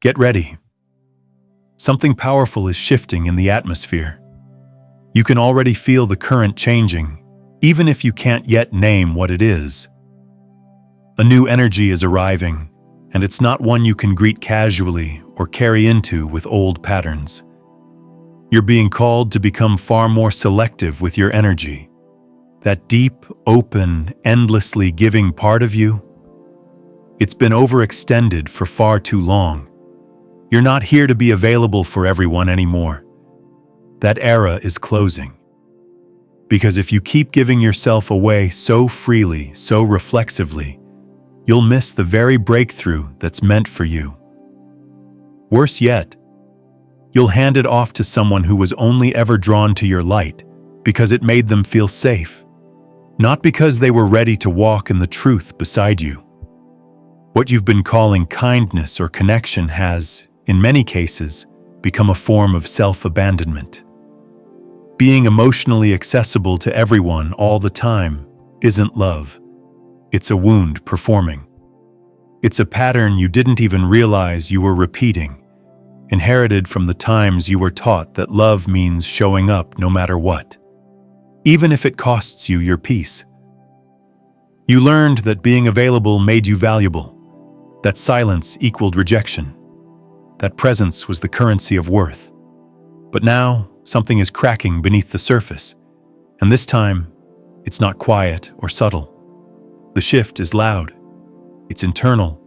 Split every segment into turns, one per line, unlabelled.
Get ready. Something powerful is shifting in the atmosphere. You can already feel the current changing, even if you can't yet name what it is. A new energy is arriving, and it's not one you can greet casually or carry into with old patterns. You're being called to become far more selective with your energy. That deep, open, endlessly giving part of you, it's been overextended for far too long. You're not here to be available for everyone anymore. That era is closing. Because if you keep giving yourself away so freely, so reflexively, you'll miss the very breakthrough that's meant for you. Worse yet, you'll hand it off to someone who was only ever drawn to your light because it made them feel safe, not because they were ready to walk in the truth beside you. What you've been calling kindness or connection has, in many cases, become a form of self-abandonment. Being emotionally accessible to everyone all the time isn't love. It's a wound performing. It's a pattern you didn't even realize you were repeating, inherited from the times you were taught that love means showing up no matter what, even if it costs you your peace. You learned that being available made you valuable, that silence equaled rejection, that presence was the currency of worth. But now, something is cracking beneath the surface, and this time, it's not quiet or subtle. The shift is loud, it's internal,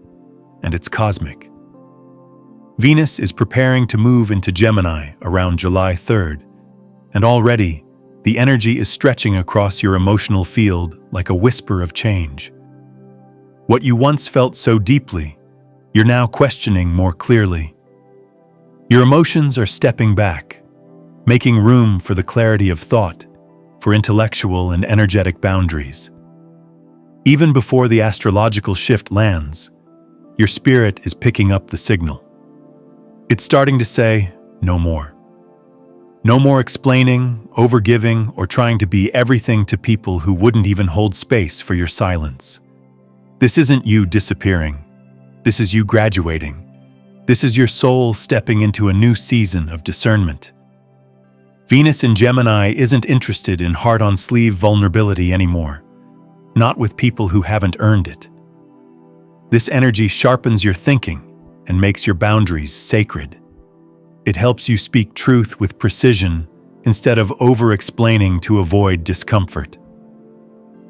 and it's cosmic. Venus is preparing to move into Gemini around July 3rd, and already, the energy is stretching across your emotional field like a whisper of change. What you once felt so deeply, you're now questioning more clearly. Your emotions are stepping back, making room for the clarity of thought, for intellectual and energetic boundaries. Even before the astrological shift lands, your spirit is picking up the signal. It's starting to say, no more. No more explaining, overgiving, or trying to be everything to people who wouldn't even hold space for your silence. This isn't you disappearing. This is you graduating. This is your soul stepping into a new season of discernment. Venus in Gemini isn't interested in heart-on-sleeve vulnerability anymore, not with people who haven't earned it. This energy sharpens your thinking and makes your boundaries sacred. It helps you speak truth with precision instead of over-explaining to avoid discomfort.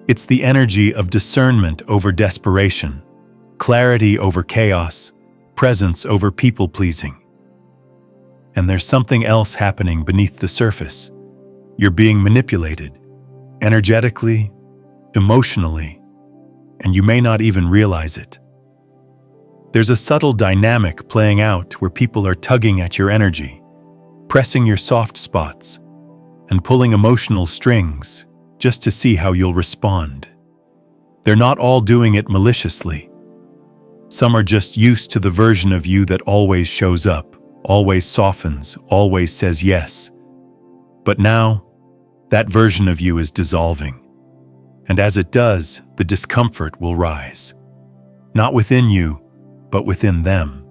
It's the energy of discernment over desperation, clarity over chaos, presence over people-pleasing. And there's something else happening beneath the surface. You're being manipulated, energetically, emotionally, and you may not even realize it. There's a subtle dynamic playing out where people are tugging at your energy, pressing your soft spots, and pulling emotional strings just to see how you'll respond. They're not all doing it maliciously. Some are just used to the version of you that always shows up, always softens, always says yes. But now, that version of you is dissolving. And as it does, the discomfort will rise. Not within you, but within them.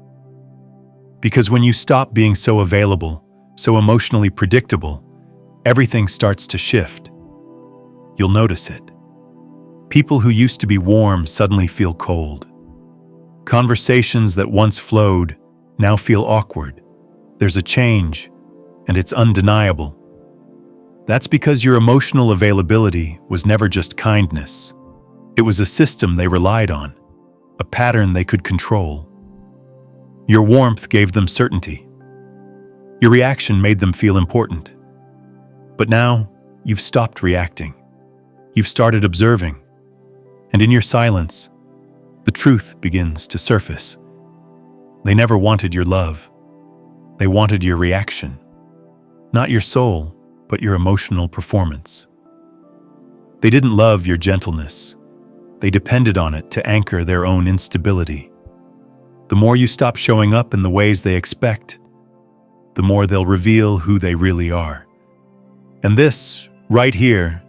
Because when you stop being so available, so emotionally predictable, everything starts to shift. You'll notice it. People who used to be warm suddenly feel cold. Conversations that once flowed now feel awkward. There's a change, and it's undeniable. That's because your emotional availability was never just kindness. It was a system they relied on, a pattern they could control. Your warmth gave them certainty. Your reaction made them feel important. But now, you've stopped reacting. You've started observing. And in your silence, the truth begins to surface. They never wanted your love. They wanted your reaction. Not your soul, but your emotional performance. They didn't love your gentleness. They depended on it to anchor their own instability. The more you stop showing up in the ways they expect, the more they'll reveal who they really are. And this, right here,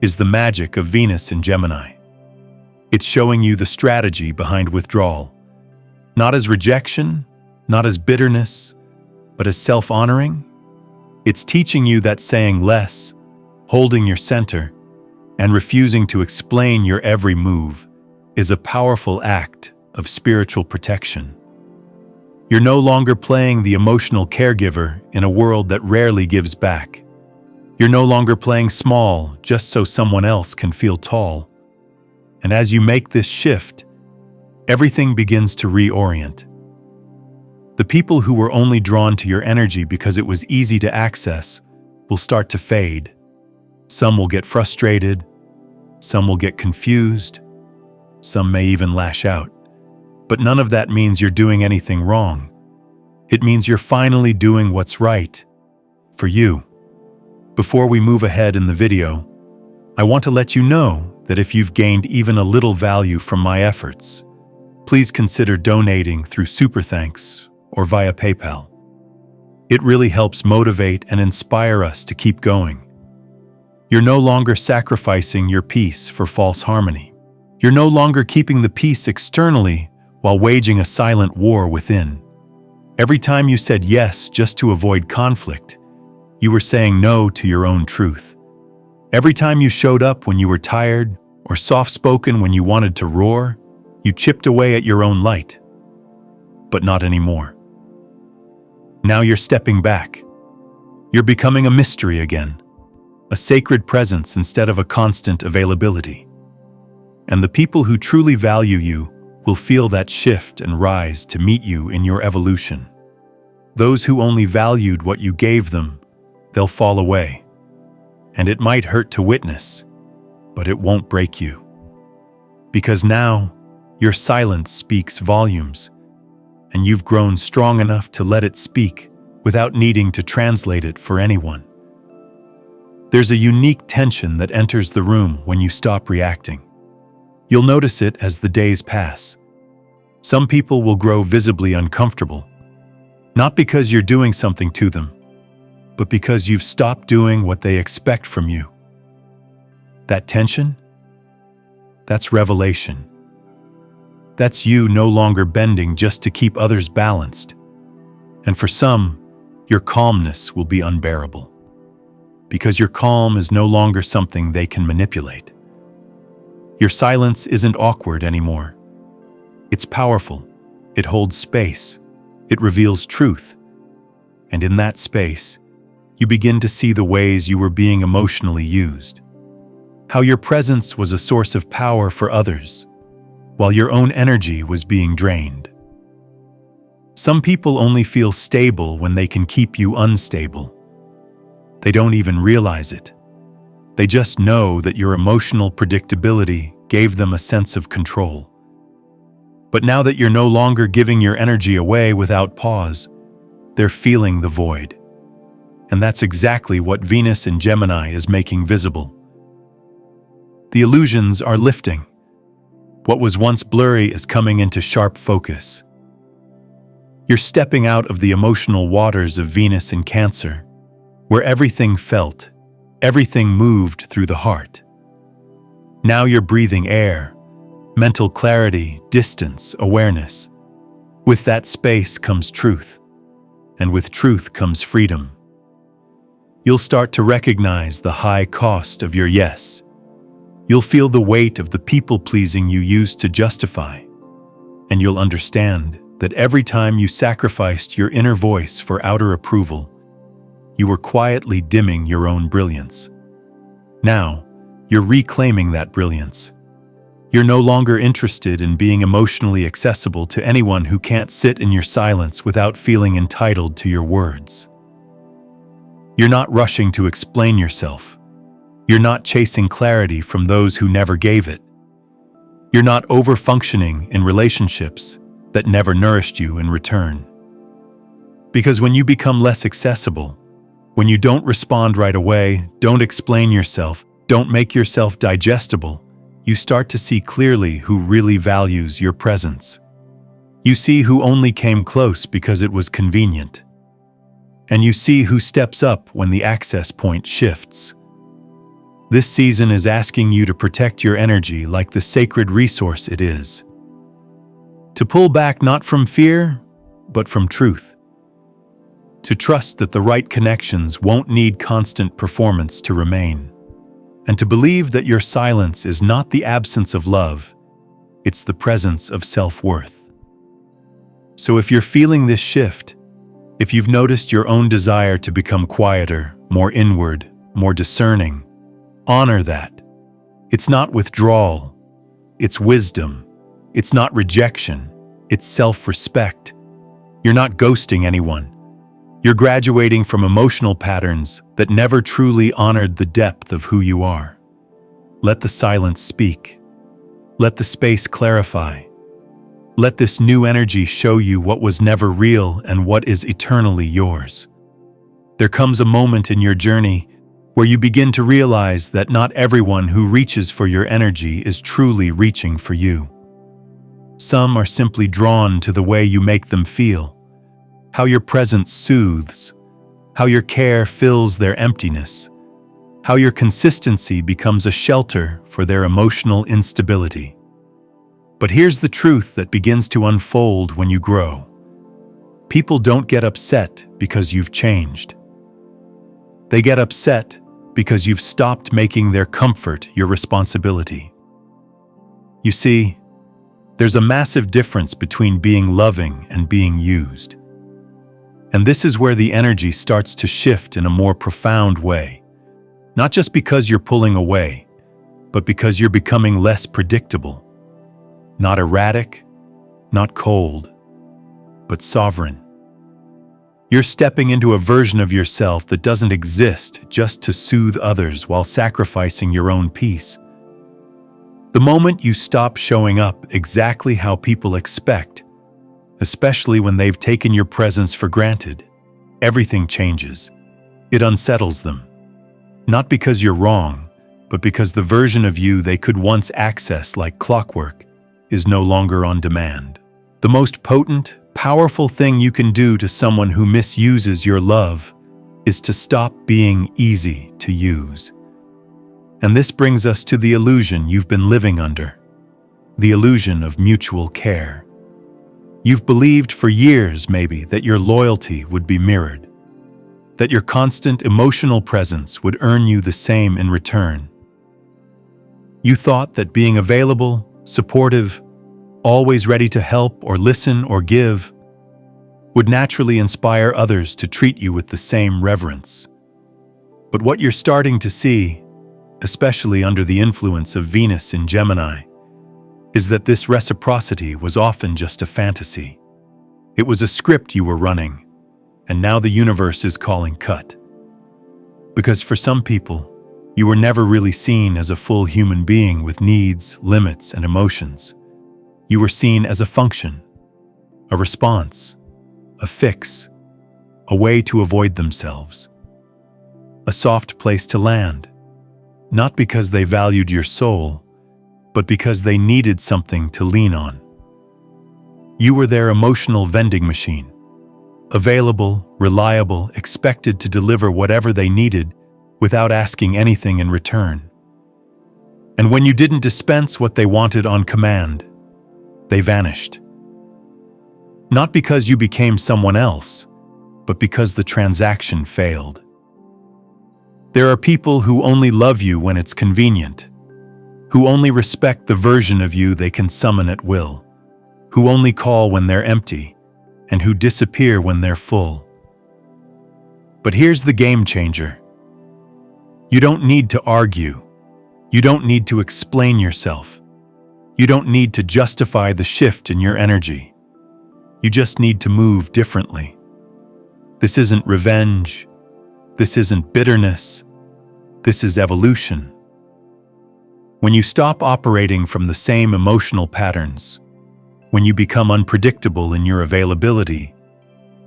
is the magic of Venus in Gemini. It's showing you the strategy behind withdrawal, not as rejection, not as bitterness, but as self-honoring. It's teaching you that saying less, holding your center, and refusing to explain your every move is a powerful act of spiritual protection. You're no longer playing the emotional caregiver in a world that rarely gives back. You're no longer playing small just so someone else can feel tall. And as you make this shift, everything begins to reorient. The people who were only drawn to your energy because it was easy to access will start to fade. Some will get frustrated, some will get confused, some may even lash out. But none of that means you're doing anything wrong. It means you're finally doing what's right for you. Before we move ahead in the video, I want to let you know that if you've gained even a little value from my efforts, please consider donating through Super Thanks or via PayPal. It really helps motivate and inspire us to keep going. You're no longer sacrificing your peace for false harmony. You're no longer keeping the peace externally while waging a silent war within. Every time you said yes just to avoid conflict, you were saying no to your own truth. Every time you showed up when you were tired or soft-spoken when you wanted to roar, you chipped away at your own light. But not anymore. Now you're stepping back. You're becoming a mystery again, a sacred presence instead of a constant availability. And the people who truly value you will feel that shift and rise to meet you in your evolution. Those who only valued what you gave them, they'll fall away. And it might hurt to witness, but it won't break you. Because now, your silence speaks volumes, and you've grown strong enough to let it speak without needing to translate it for anyone. There's a unique tension that enters the room when you stop reacting. You'll notice it as the days pass. Some people will grow visibly uncomfortable, not because you're doing something to them, but because you've stopped doing what they expect from you. That tension? That's revelation. That's you no longer bending just to keep others balanced. And for some, your calmness will be unbearable. Because your calm is no longer something they can manipulate. Your silence isn't awkward anymore. It's powerful. It holds space. It reveals truth. And in that space, you begin to see the ways you were being emotionally used. How your presence was a source of power for others, while your own energy was being drained. Some people only feel stable when they can keep you unstable. They don't even realize it. They just know that your emotional predictability gave them a sense of control. But now that you're no longer giving your energy away without pause, they're feeling the void. And that's exactly what Venus in Gemini is making visible. The illusions are lifting. What was once blurry is coming into sharp focus. You're stepping out of the emotional waters of Venus in Cancer, where everything felt, everything moved through the heart. Now you're breathing air, mental clarity, distance, awareness. With that space comes truth, and with truth comes freedom. You'll start to recognize the high cost of your yes. You'll feel the weight of the people-pleasing you used to justify, and you'll understand that every time you sacrificed your inner voice for outer approval, you were quietly dimming your own brilliance. Now, you're reclaiming that brilliance. You're no longer interested in being emotionally accessible to anyone who can't sit in your silence without feeling entitled to your words. You're not rushing to explain yourself. You're not chasing clarity from those who never gave it. You're not over-functioning in relationships that never nourished you in return. Because when you become less accessible, when you don't respond right away, don't explain yourself, don't make yourself digestible, you start to see clearly who really values your presence. You see who only came close because it was convenient. And you see who steps up when the access point shifts. This season is asking you to protect your energy like the sacred resource it is. To pull back not from fear, but from truth. To trust that the right connections won't need constant performance to remain. And to believe that your silence is not the absence of love, it's the presence of self-worth. So if you're feeling this shift, if you've noticed your own desire to become quieter, more inward, more discerning, honor that. It's not withdrawal, it's wisdom. It's not rejection, it's self-respect. You're not ghosting anyone. You're graduating from emotional patterns that never truly honored the depth of who you are. Let the silence speak. Let the space clarify. Let this new energy show you what was never real and what is eternally yours. There comes a moment in your journey where you begin to realize that not everyone who reaches for your energy is truly reaching for you. Some are simply drawn to the way you make them feel, how your presence soothes, how your care fills their emptiness, how your consistency becomes a shelter for their emotional instability. But here's the truth that begins to unfold when you grow. People don't get upset because you've changed. They get upset because you've stopped making their comfort your responsibility. You see, there's a massive difference between being loving and being used. And this is where the energy starts to shift in a more profound way. Not just because you're pulling away, but because you're becoming less predictable. Not erratic, not cold, but sovereign. You're stepping into a version of yourself that doesn't exist just to soothe others while sacrificing your own peace. The moment you stop showing up exactly how people expect, especially when they've taken your presence for granted, everything changes. It unsettles them. Not because you're wrong, but because the version of you they could once access like clockwork is no longer on demand. The most potent, powerful thing you can do to someone who misuses your love is to stop being easy to use. And this brings us to the illusion you've been living under, the illusion of mutual care. You've believed for years, maybe, that your loyalty would be mirrored, that your constant emotional presence would earn you the same in return. You thought that being available, supportive, always ready to help or listen or give, would naturally inspire others to treat you with the same reverence. But what you're starting to see, especially under the influence of Venus in Gemini, is that this reciprocity was often just a fantasy. It was a script you were running, and now the universe is calling cut. Because for some people, you were never really seen as a full human being with needs, limits, and emotions. You were seen as a function, a response, a fix, a way to avoid themselves, a soft place to land. Not because they valued your soul, but because they needed something to lean on. You were their emotional vending machine, available, reliable, expected to deliver whatever they needed without asking anything in return. And when you didn't dispense what they wanted on command, they vanished. Not because you became someone else, but because the transaction failed. There are people who only love you when it's convenient, who only respect the version of you they can summon at will, who only call when they're empty, and who disappear when they're full. But here's the game changer. You don't need to argue. You don't need to explain yourself. You don't need to justify the shift in your energy. You just need to move differently. This isn't revenge. This isn't bitterness. This is evolution. When you stop operating from the same emotional patterns, when you become unpredictable in your availability,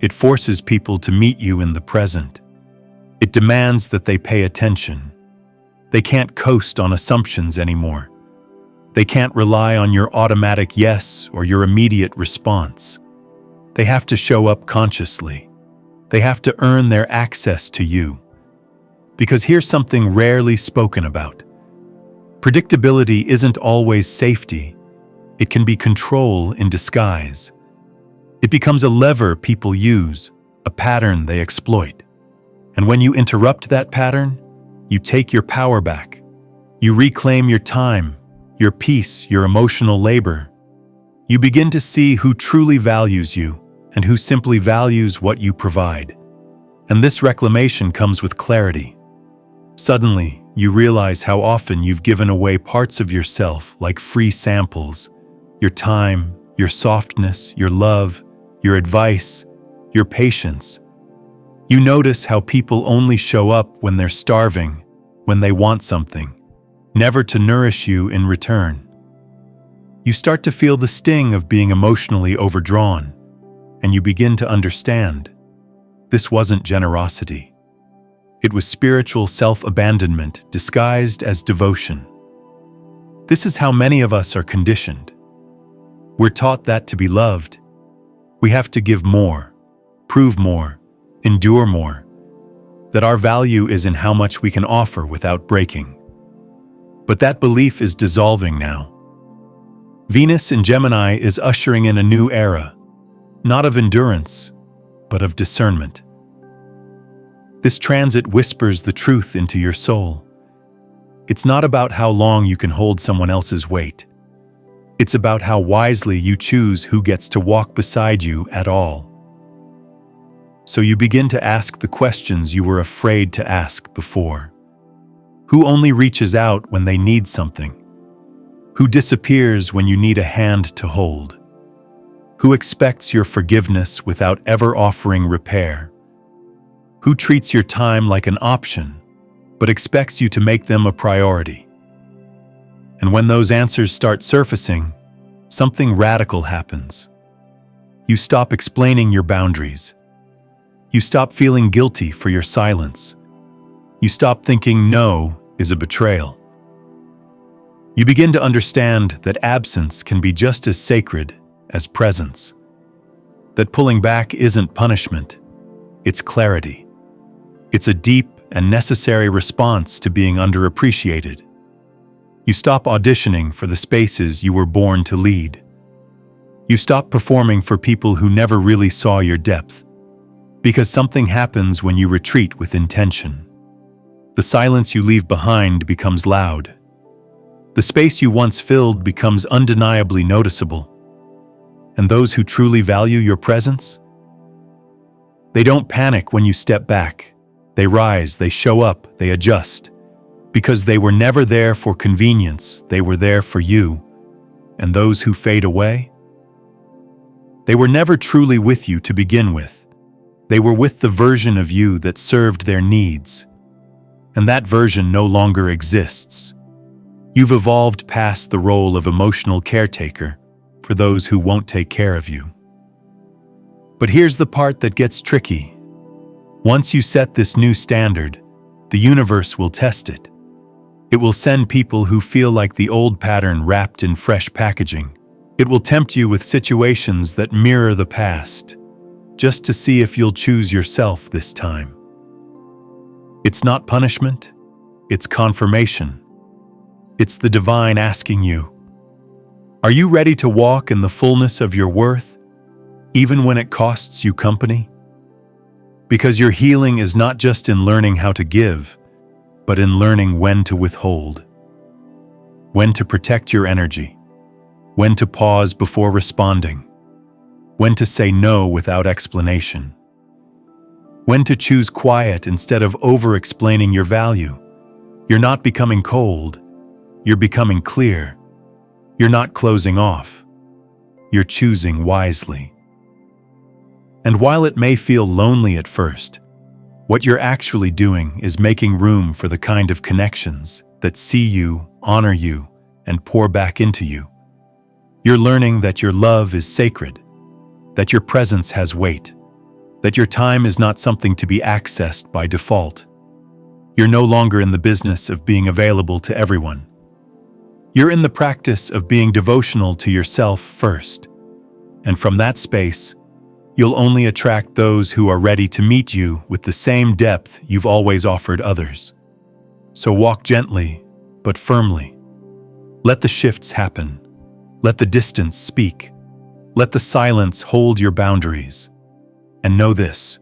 it forces people to meet you in the present. It demands that they pay attention. They can't coast on assumptions anymore. They can't rely on your automatic yes or your immediate response. They have to show up consciously. They have to earn their access to you. Because here's something rarely spoken about. Predictability isn't always safety. It can be control in disguise. It becomes a lever people use, a pattern they exploit. And when you interrupt that pattern, you take your power back. You reclaim your time, your peace, your emotional labor. You begin to see who truly values you and who simply values what you provide. And this reclamation comes with clarity. Suddenly, you realize how often you've given away parts of yourself like free samples, your time, your softness, your love, your advice, your patience. You notice how people only show up when they're starving, when they want something, never to nourish you in return. You start to feel the sting of being emotionally overdrawn, and you begin to understand. This wasn't generosity. It was spiritual self-abandonment disguised as devotion. This is how many of us are conditioned. We're taught that to be loved, we have to give more, prove more, endure more, that our value is in how much we can offer without breaking. But that belief is dissolving now. Venus in Gemini is ushering in a new era, not of endurance, but of discernment. This transit whispers the truth into your soul. It's not about how long you can hold someone else's weight. It's about how wisely you choose who gets to walk beside you at all. So you begin to ask the questions you were afraid to ask before. Who only reaches out when they need something? Who disappears when you need a hand to hold? Who expects your forgiveness without ever offering repair? Who treats your time like an option, but expects you to make them a priority? And when those answers start surfacing, something radical happens. You stop explaining your boundaries. You stop feeling guilty for your silence. You stop thinking no is a betrayal. You begin to understand that absence can be just as sacred as presence. That pulling back isn't punishment, it's clarity. It's a deep and necessary response to being underappreciated. You stop auditioning for the spaces you were born to lead. You stop performing for people who never really saw your depth. Because something happens when you retreat with intention. The silence you leave behind becomes loud. The space you once filled becomes undeniably noticeable. And those who truly value your presence? They don't panic when you step back. They rise, they show up, they adjust. Because they were never there for convenience, they were there for you. And those who fade away? They were never truly with you to begin with. They were with the version of you that served their needs. And that version no longer exists. You've evolved past the role of emotional caretaker for those who won't take care of you. But here's the part that gets tricky. Once you set this new standard, the universe will test it. It will send people who feel like the old pattern wrapped in fresh packaging. It will tempt you with situations that mirror the past, just to see if you'll choose yourself this time. It's not punishment, it's confirmation. It's the divine asking you, are you ready to walk in the fullness of your worth, even when it costs you company? Because your healing is not just in learning how to give, but in learning when to withhold, when to protect your energy, when to pause before responding, when to say no without explanation, when to choose quiet instead of over-explaining your value. You're not becoming cold, you're becoming clear. You're not closing off, you're choosing wisely. And while it may feel lonely at first, what you're actually doing is making room for the kind of connections that see you, honor you, and pour back into you. You're learning that your love is sacred, that your presence has weight, that your time is not something to be accessed by default. You're no longer in the business of being available to everyone. You're in the practice of being devotional to yourself first. And from that space, you'll only attract those who are ready to meet you with the same depth you've always offered others. So walk gently, but firmly. Let the shifts happen. Let the distance speak. Let the silence hold your boundaries. And know this: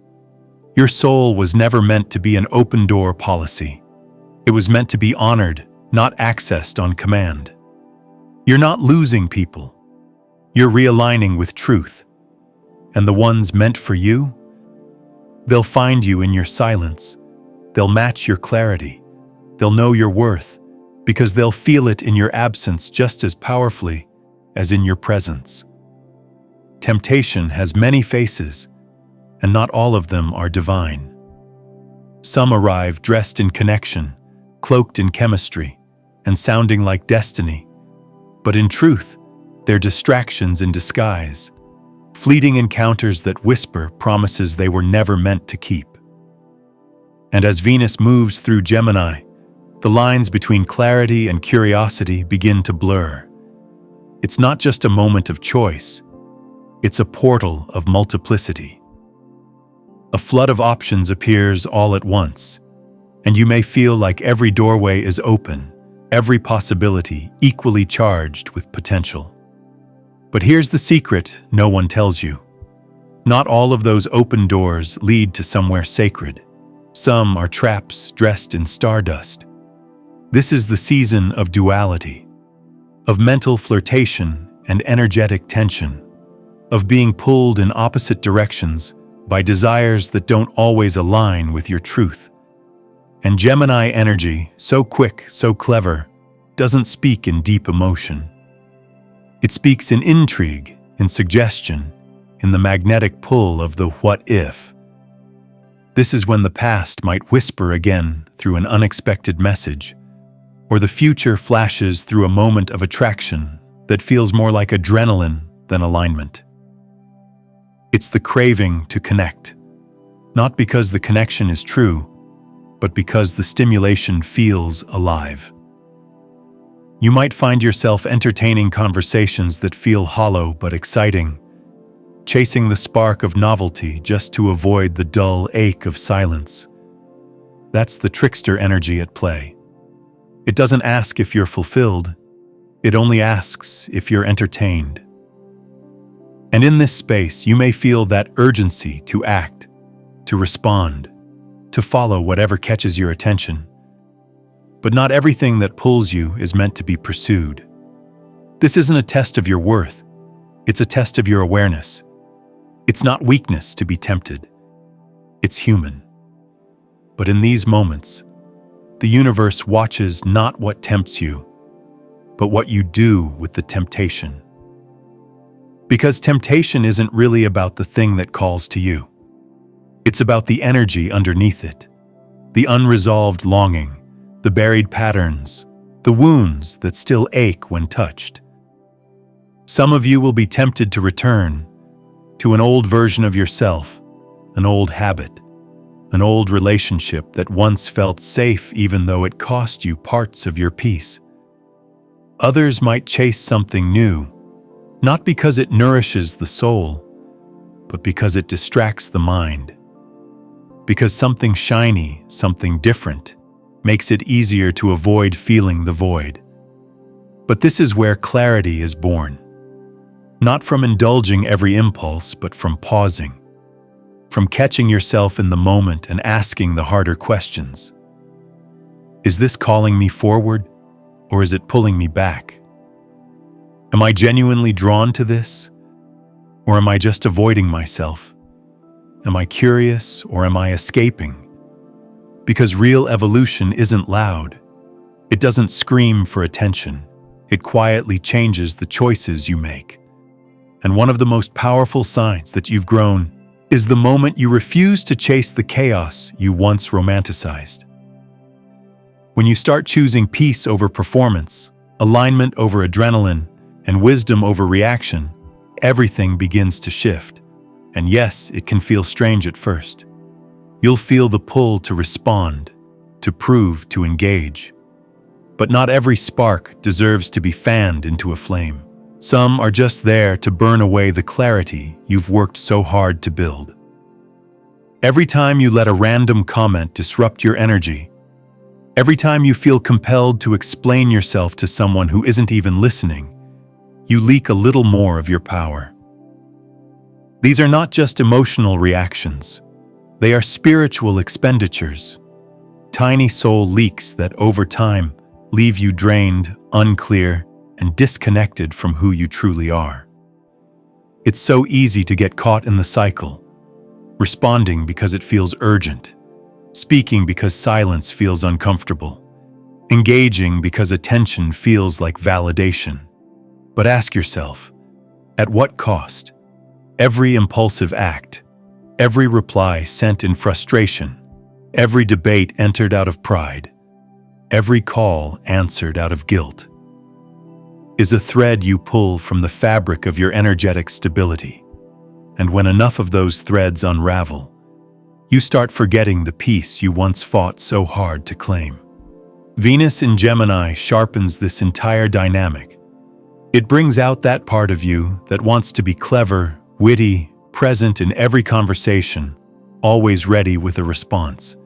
your soul was never meant to be an open-door policy. It was meant to be honored, not accessed on command. You're not losing people. You're realigning with truth. And the ones meant for you? They'll find you in your silence. They'll match your clarity. They'll know your worth, because they'll feel it in your absence just as powerfully as in your presence. Temptation has many faces, and not all of them are divine. Some arrive dressed in connection, cloaked in chemistry, and sounding like destiny. But in truth, they're distractions in disguise, fleeting encounters that whisper promises they were never meant to keep. And as Venus moves through Gemini, the lines between clarity and curiosity begin to blur. It's not just a moment of choice, it's a portal of multiplicity. A flood of options appears all at once, and you may feel like every doorway is open, every possibility equally charged with potential. But here's the secret no one tells you. Not all of those open doors lead to somewhere sacred. Some are traps dressed in stardust. This is the season of duality, of mental flirtation and energetic tension, of being pulled in opposite directions by desires that don't always align with your truth. And Gemini energy, so quick, so clever, doesn't speak in deep emotion. It speaks in intrigue, in suggestion, in the magnetic pull of the what if. This is when the past might whisper again through an unexpected message, or the future flashes through a moment of attraction that feels more like adrenaline than alignment. It's the craving to connect, not because the connection is true, but because the stimulation feels alive. You might find yourself entertaining conversations that feel hollow but exciting, chasing the spark of novelty just to avoid the dull ache of silence. That's the trickster energy at play. It doesn't ask if you're fulfilled, it only asks if you're entertained. And in this space, you may feel that urgency to act, to respond, to follow whatever catches your attention. But not everything that pulls you is meant to be pursued. This isn't a test of your worth, it's a test of your awareness. It's not weakness to be tempted, it's human. But in these moments, the universe watches not what tempts you, but what you do with the temptation. Because temptation isn't really about the thing that calls to you. It's about the energy underneath it, the unresolved longing, the buried patterns, the wounds that still ache when touched. Some of you will be tempted to return to an old version of yourself, an old habit, an old relationship that once felt safe even though it cost you parts of your peace. Others might chase something new, not because it nourishes the soul, but because it distracts the mind. Because something shiny, something different, makes it easier to avoid feeling the void. But this is where clarity is born. Not from indulging every impulse, but from pausing. From catching yourself in the moment and asking the harder questions. Is this calling me forward, or is it pulling me back? Am I genuinely drawn to this, or am I just avoiding myself? Am I curious, or am I escaping? Because real evolution isn't loud. It doesn't scream for attention. It quietly changes the choices you make. And one of the most powerful signs that you've grown is the moment you refuse to chase the chaos you once romanticized. When you start choosing peace over performance, alignment over adrenaline, and wisdom over reaction, everything begins to shift. And yes, it can feel strange at first. You'll feel the pull to respond, to prove, to engage. But not every spark deserves to be fanned into a flame. Some are just there to burn away the clarity you've worked so hard to build. Every time you let a random comment disrupt your energy, every time you feel compelled to explain yourself to someone who isn't even listening, you leak a little more of your power. These are not just emotional reactions. They are spiritual expenditures, tiny soul leaks that over time leave you drained, unclear, and disconnected from who you truly are. It's so easy to get caught in the cycle, responding because it feels urgent, speaking because silence feels uncomfortable, engaging because attention feels like validation. But ask yourself, at what cost? Every impulsive act, every reply sent in frustration, every debate entered out of pride, every call answered out of guilt, is a thread you pull from the fabric of your energetic stability. And when enough of those threads unravel, you start forgetting the peace you once fought so hard to claim. Venus in Gemini sharpens this entire dynamic. It brings out that part of you that wants to be clever, witty, present in every conversation, always ready with a response.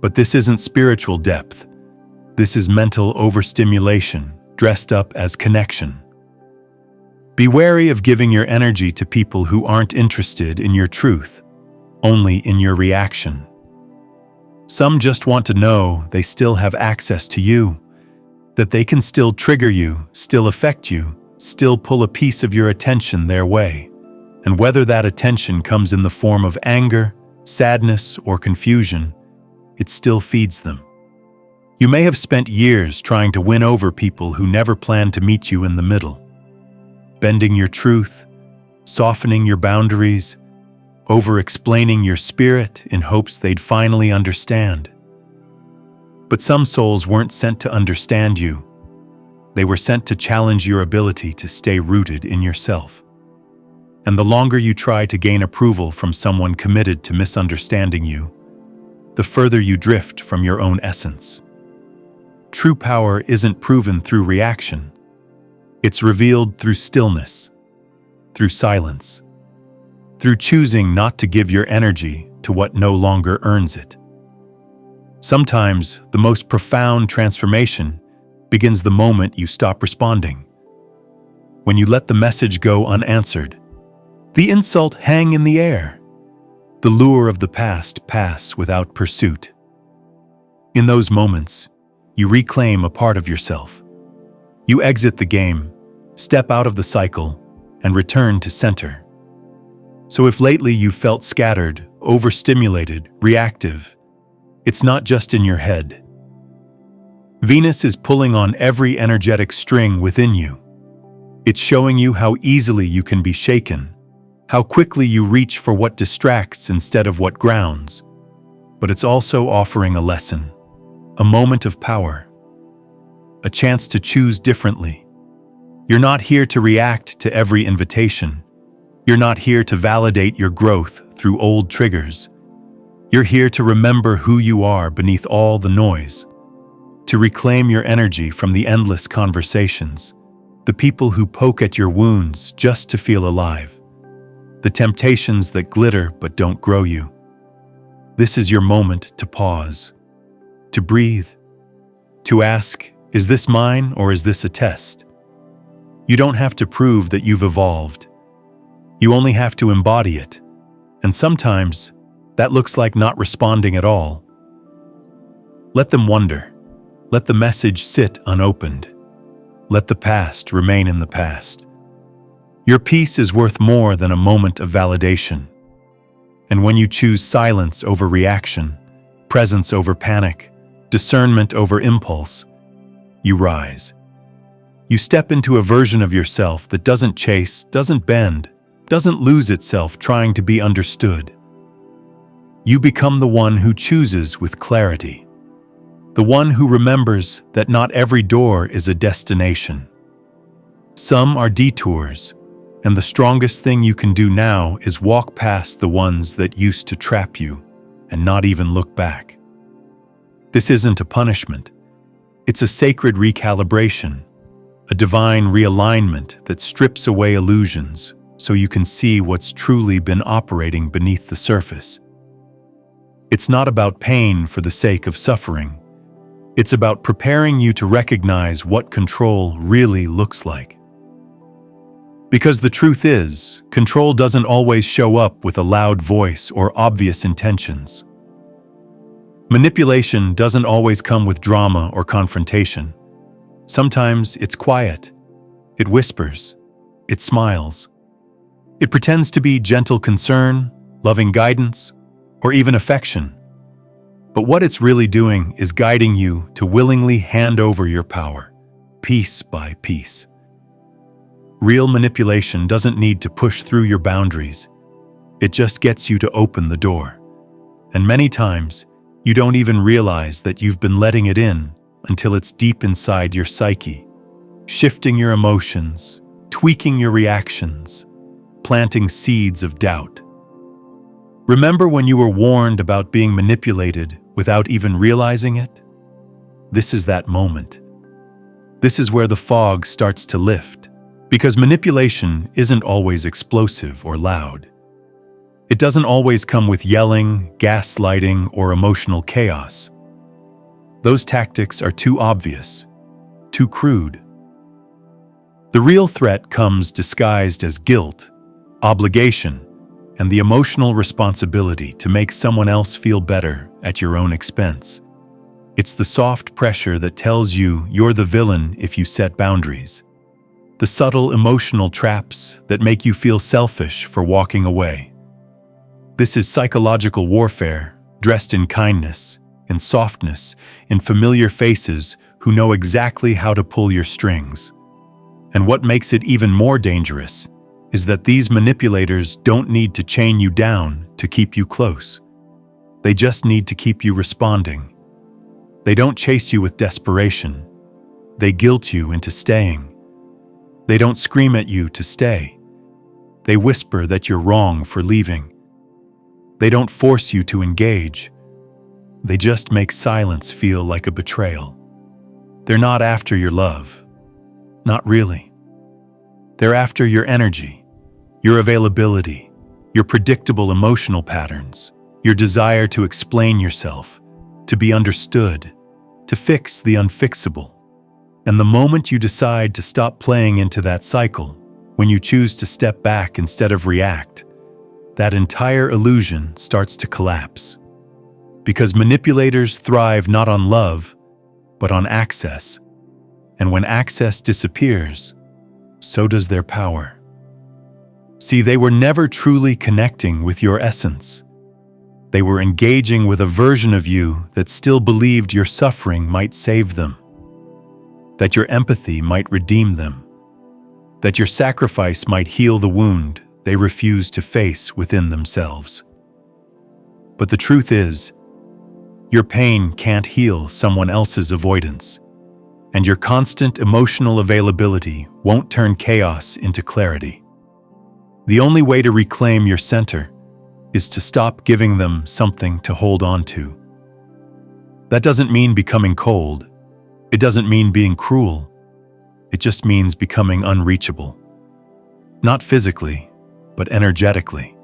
But this isn't spiritual depth. This is mental overstimulation, dressed up as connection. Be wary of giving your energy to people who aren't interested in your truth, only in your reaction. Some just want to know they still have access to you, that they can still trigger you, still affect you, still pull a piece of your attention their way. And whether that attention comes in the form of anger, sadness, or confusion, it still feeds them. You may have spent years trying to win over people who never planned to meet you in the middle, bending your truth, softening your boundaries, over-explaining your spirit in hopes they'd finally understand. But some souls weren't sent to understand you. They were sent to challenge your ability to stay rooted in yourself. And the longer you try to gain approval from someone committed to misunderstanding you, the further you drift from your own essence. True power isn't proven through reaction. It's revealed through stillness, through silence, through choosing not to give your energy to what no longer earns it. Sometimes the most profound transformation begins the moment you stop responding. When you let the message go unanswered, the insult hang in the air, the lure of the past pass without pursuit. In those moments, you reclaim a part of yourself. You exit the game, step out of the cycle, and return to center. So if lately you've felt scattered, overstimulated, reactive, it's not just in your head. Venus is pulling on every energetic string within you. It's showing you how easily you can be shaken, how quickly you reach for what distracts instead of what grounds. But it's also offering a lesson, a moment of power, a chance to choose differently. You're not here to react to every invitation. You're not here to validate your growth through old triggers. You're here to remember who you are beneath all the noise, to reclaim your energy from the endless conversations, the people who poke at your wounds just to feel alive, the temptations that glitter but don't grow you. This is your moment to pause, to breathe, to ask, is this mine or is this a test? You don't have to prove that you've evolved. You only have to embody it. And sometimes, that looks like not responding at all. Let them wonder. Let the message sit unopened. Let the past remain in the past. Your peace is worth more than a moment of validation. And when you choose silence over reaction, presence over panic, discernment over impulse, you rise. You step into a version of yourself that doesn't chase, doesn't bend, doesn't lose itself trying to be understood. You become the one who chooses with clarity, the one who remembers that not every door is a destination. Some are detours, and the strongest thing you can do now is walk past the ones that used to trap you and not even look back. This isn't a punishment. It's a sacred recalibration, a divine realignment that strips away illusions so you can see what's truly been operating beneath the surface. It's not about pain for the sake of suffering. It's about preparing you to recognize what control really looks like. Because the truth is, control doesn't always show up with a loud voice or obvious intentions. Manipulation doesn't always come with drama or confrontation. Sometimes it's quiet. It whispers. It smiles. It pretends to be gentle concern, loving guidance, or even affection. But what it's really doing is guiding you to willingly hand over your power, piece by piece. Real manipulation doesn't need to push through your boundaries. It just gets you to open the door. And many times, you don't even realize that you've been letting it in until it's deep inside your psyche, shifting your emotions, tweaking your reactions, planting seeds of doubt. Remember when you were warned about being manipulated without even realizing it? This is that moment. This is where the fog starts to lift, because manipulation isn't always explosive or loud. It doesn't always come with yelling, gaslighting, or emotional chaos. Those tactics are too obvious, too crude. The real threat comes disguised as guilt, obligation, and the emotional responsibility to make someone else feel better at your own expense. It's the soft pressure that tells you you're the villain if you set boundaries. The subtle emotional traps that make you feel selfish for walking away. This is psychological warfare, dressed in kindness, in softness, in familiar faces who know exactly how to pull your strings. And what makes it even more dangerous is that these manipulators don't need to chain you down to keep you close. They just need to keep you responding. They don't chase you with desperation. They guilt you into staying. They don't scream at you to stay. They whisper that you're wrong for leaving. They don't force you to engage. They just make silence feel like a betrayal. They're not after your love. Not really. They're after your energy, your availability, your predictable emotional patterns, your desire to explain yourself, to be understood, to fix the unfixable. And the moment you decide to stop playing into that cycle, when you choose to step back instead of react, that entire illusion starts to collapse. Because manipulators thrive not on love, but on access. And when access disappears, so does their power. See, they were never truly connecting with your essence. They were engaging with a version of you that still believed your suffering might save them, that your empathy might redeem them, that your sacrifice might heal the wound they refuse to face within themselves. But the truth is, your pain can't heal someone else's avoidance, and your constant emotional availability won't turn chaos into clarity. The only way to reclaim your center is to stop giving them something to hold on to. That doesn't mean becoming cold. It doesn't mean being cruel. It just means becoming unreachable. Not physically, but energetically.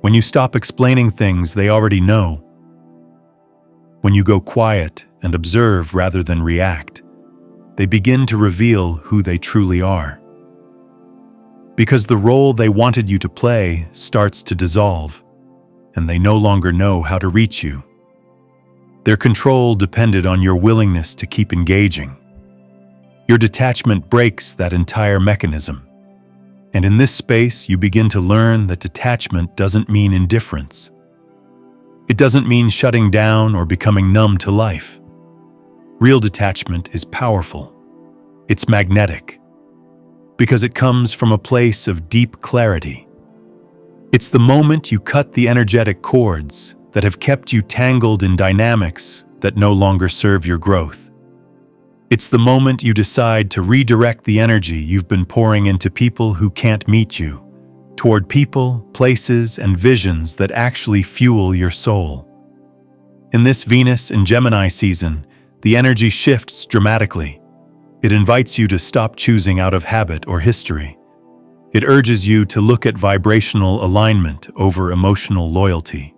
When you stop explaining things they already know, when you go quiet and observe rather than react, they begin to reveal who they truly are. Because the role they wanted you to play starts to dissolve, and they no longer know how to reach you. Their control depended on your willingness to keep engaging. Your detachment breaks that entire mechanism. And in this space, you begin to learn that detachment doesn't mean indifference. It doesn't mean shutting down or becoming numb to life. Real detachment is powerful. It's magnetic. Because it comes from a place of deep clarity. It's the moment you cut the energetic cords that have kept you tangled in dynamics that no longer serve your growth. It's the moment you decide to redirect the energy you've been pouring into people who can't meet you, toward people, places, and visions that actually fuel your soul. In this Venus and Gemini season, the energy shifts dramatically. It invites you to stop choosing out of habit or history. It urges you to look at vibrational alignment over emotional loyalty.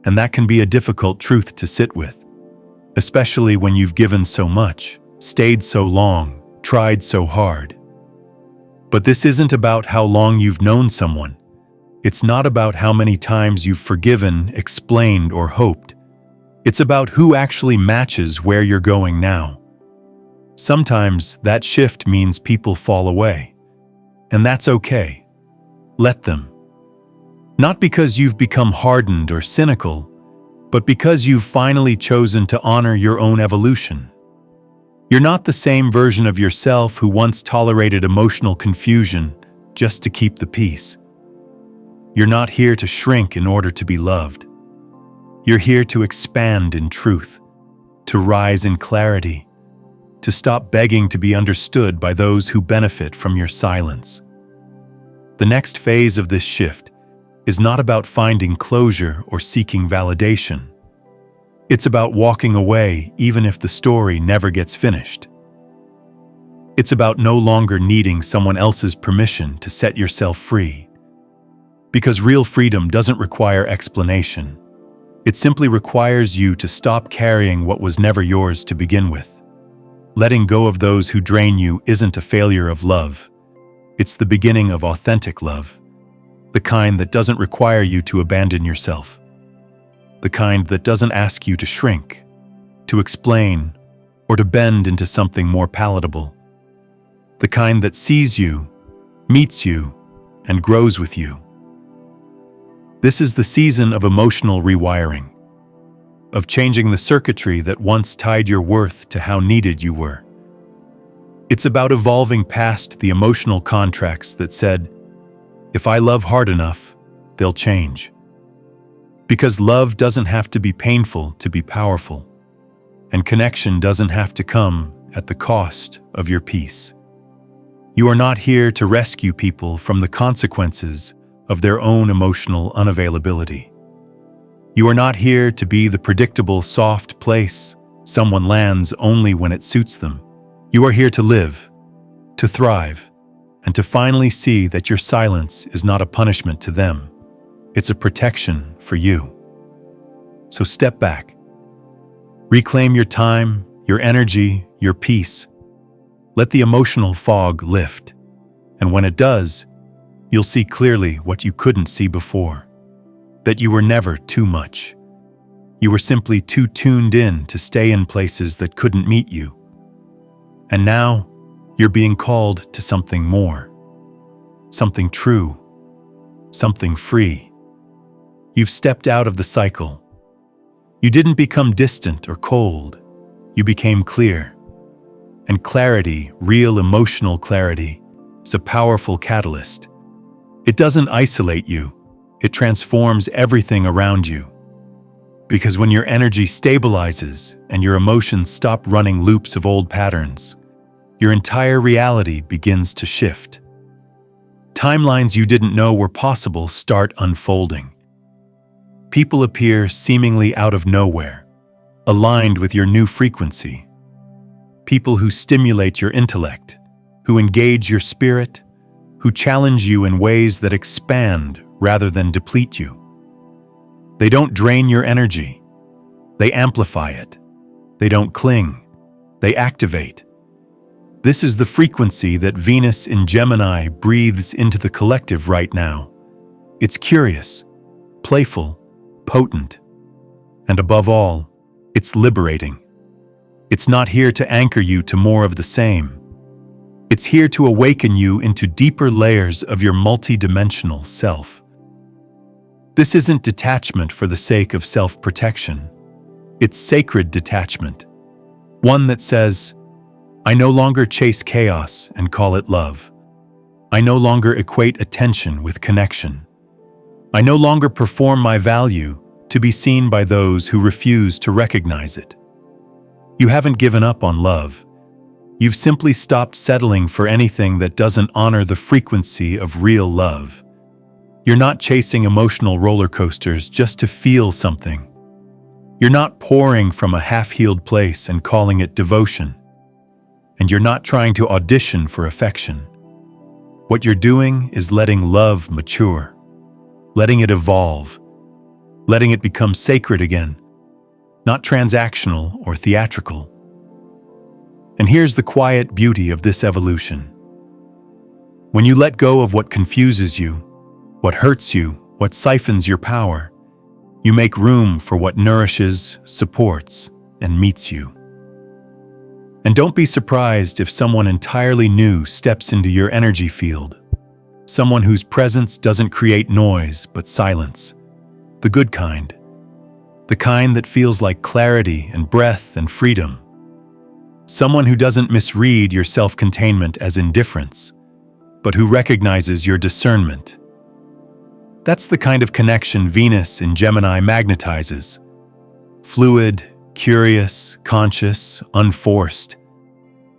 And that can be a difficult truth to sit with, especially when you've given so much, stayed so long, tried so hard. But this isn't about how long you've known someone. It's not about how many times you've forgiven, explained, or hoped. It's about who actually matches where you're going now. Sometimes that shift means people fall away. And that's okay. Let them. Not because you've become hardened or cynical, but because you've finally chosen to honor your own evolution. You're not the same version of yourself who once tolerated emotional confusion just to keep the peace. You're not here to shrink in order to be loved. You're here to expand in truth, to rise in clarity, to stop begging to be understood by those who benefit from your silence. The next phase of this shift is not about finding closure or seeking validation. It's about walking away even if the story never gets finished. It's about no longer needing someone else's permission to set yourself free. Because real freedom doesn't require explanation. It simply requires you to stop carrying what was never yours to begin with. Letting go of those who drain you isn't a failure of love. It's the beginning of authentic love. The kind that doesn't require you to abandon yourself. The kind that doesn't ask you to shrink, to explain, or to bend into something more palatable. The kind that sees you, meets you, and grows with you. This is the season of emotional rewiring, of changing the circuitry that once tied your worth to how needed you were. It's about evolving past the emotional contracts that said, if I love hard enough, they'll change. Because love doesn't have to be painful to be powerful, and connection doesn't have to come at the cost of your peace. You are not here to rescue people from the consequences of their own emotional unavailability. You are not here to be the predictable, soft place someone lands only when it suits them. You are here to live, to thrive, and to finally see that your silence is not a punishment to them. It's a protection for you. So step back. Reclaim your time, your energy, your peace. Let the emotional fog lift. And when it does, you'll see clearly what you couldn't see before. That you were never too much. You were simply too tuned in to stay in places that couldn't meet you. And now, you're being called to something more. Something true. Something free. You've stepped out of the cycle. You didn't become distant or cold. You became clear. And clarity, real emotional clarity, is a powerful catalyst. It doesn't isolate you. It transforms everything around you. Because when your energy stabilizes and your emotions stop running loops of old patterns, your entire reality begins to shift. Timelines you didn't know were possible start unfolding. People appear seemingly out of nowhere, aligned with your new frequency. People who stimulate your intellect, who engage your spirit, who challenge you in ways that expand rather than deplete you. They don't drain your energy. They amplify it. They don't cling. They activate. This is the frequency that Venus in Gemini breathes into the collective right now. It's curious, playful, potent, and above all, it's liberating. It's not here to anchor you to more of the same. It's here to awaken you into deeper layers of your multidimensional self. This isn't detachment for the sake of self-protection. It's sacred detachment. One that says, I no longer chase chaos and call it love. I no longer equate attention with connection. I no longer perform my value to be seen by those who refuse to recognize it. You haven't given up on love. You've simply stopped settling for anything that doesn't honor the frequency of real love. You're not chasing emotional roller coasters just to feel something. You're not pouring from a half-healed place and calling it devotion. And you're not trying to audition for affection. What you're doing is letting love mature, letting it evolve, letting it become sacred again, not transactional or theatrical. And here's the quiet beauty of this evolution. When you let go of what confuses you, what hurts you, what siphons your power, you make room for what nourishes, supports, and meets you. And don't be surprised if someone entirely new steps into your energy field. Someone whose presence doesn't create noise, but silence. The good kind. The kind that feels like clarity and breath and freedom. Someone who doesn't misread your self-containment as indifference, but who recognizes your discernment. That's the kind of connection Venus in Gemini magnetizes. Fluid, curious, conscious, unforced.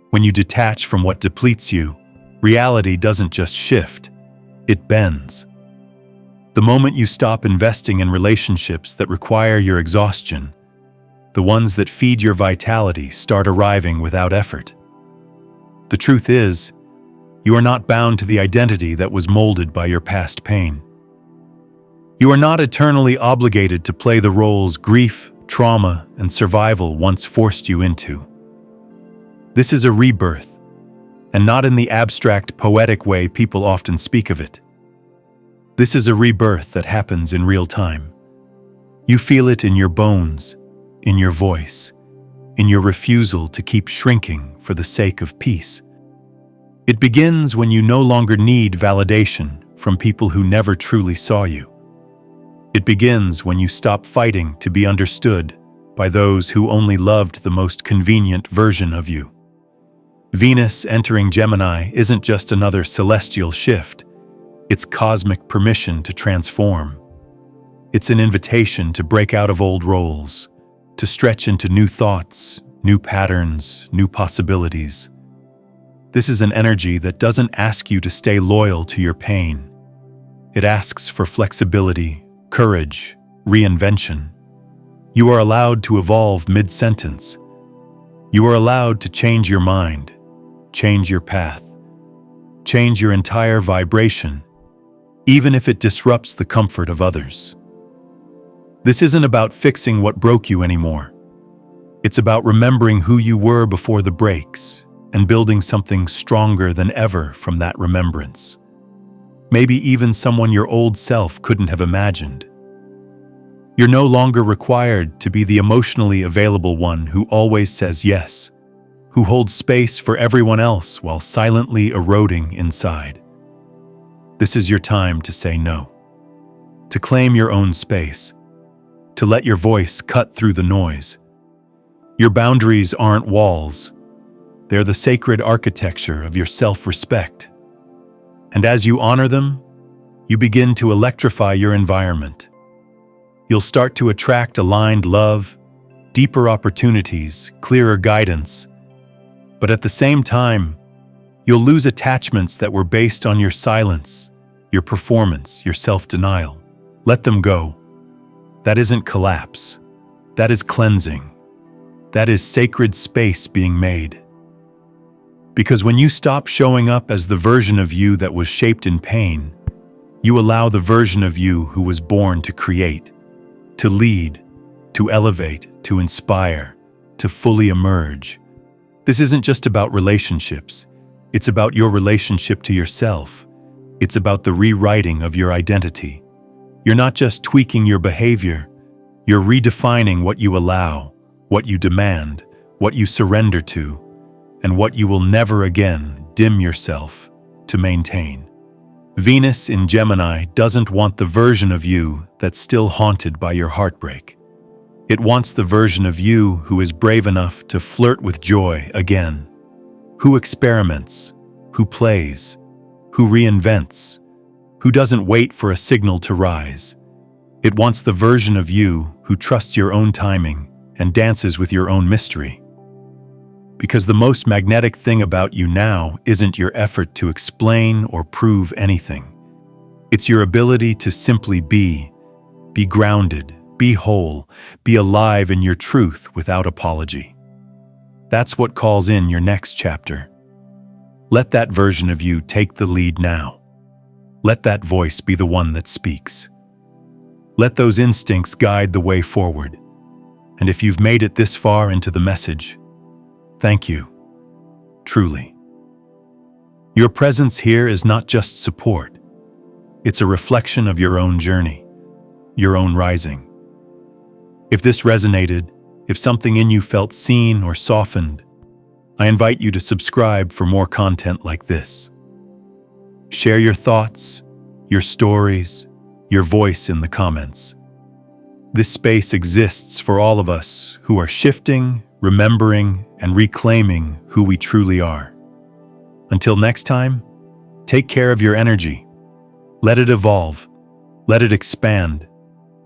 When you detach from what depletes you, reality doesn't just shift, it bends. The moment you stop investing in relationships that require your exhaustion, the ones that feed your vitality start arriving without effort. The truth is, you are not bound to the identity that was molded by your past pain. You are not eternally obligated to play the roles grief, trauma, and survival once forced you into. This is a rebirth, and not in the abstract, poetic way people often speak of it. This is a rebirth that happens in real time. You feel it in your bones, in your voice, in your refusal to keep shrinking for the sake of peace. It begins when you no longer need validation from people who never truly saw you. It begins when you stop fighting to be understood by those who only loved the most convenient version of you. Venus entering Gemini isn't just another celestial shift. It's cosmic permission to transform. It's an invitation to break out of old roles, to stretch into new thoughts, new patterns, new possibilities. This is an energy that doesn't ask you to stay loyal to your pain. It asks for flexibility, courage, reinvention. You are allowed to evolve mid-sentence. You are allowed to change your mind, change your path, change your entire vibration, even if it disrupts the comfort of others. This isn't about fixing what broke you anymore. It's about remembering who you were before the breaks and building something stronger than ever from that remembrance. Maybe even someone your old self couldn't have imagined. You're no longer required to be the emotionally available one who always says yes, who holds space for everyone else while silently eroding inside. This is your time to say no, to claim your own space, to let your voice cut through the noise. Your boundaries aren't walls. They're the sacred architecture of your self-respect. And as you honor them, you begin to electrify your environment. You'll start to attract aligned love, deeper opportunities, clearer guidance. But at the same time, you'll lose attachments that were based on your silence, your performance, your self-denial. Let them go. That isn't collapse. That is cleansing. That is sacred space being made. Because when you stop showing up as the version of you that was shaped in pain, you allow the version of you who was born to create, to lead, to elevate, to inspire, to fully emerge. This isn't just about relationships. It's about your relationship to yourself. It's about the rewriting of your identity. You're not just tweaking your behavior. You're redefining what you allow, what you demand, what you surrender to, and what you will never again dim yourself to maintain. Venus in Gemini doesn't want the version of you that's still haunted by your heartbreak. It wants the version of you who is brave enough to flirt with joy again, who experiments, who plays, who reinvents, who doesn't wait for a signal to rise. It wants the version of you who trusts your own timing and dances with your own mystery. Because the most magnetic thing about you now isn't your effort to explain or prove anything. It's your ability to simply be grounded, be whole, be alive in your truth without apology. That's what calls in your next chapter. Let that version of you take the lead now. Let that voice be the one that speaks. Let those instincts guide the way forward. And if you've made it this far into the message, thank you. Truly. Your presence here is not just support. It's a reflection of your own journey, your own rising. If this resonated, if something in you felt seen or softened, I invite you to subscribe for more content like this. Share your thoughts, your stories, your voice in the comments. This space exists for all of us who are shifting, remembering, and reclaiming who we truly are. Until next time, take care of your energy. Let it evolve, let it expand,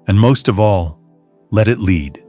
and most of all, let it lead.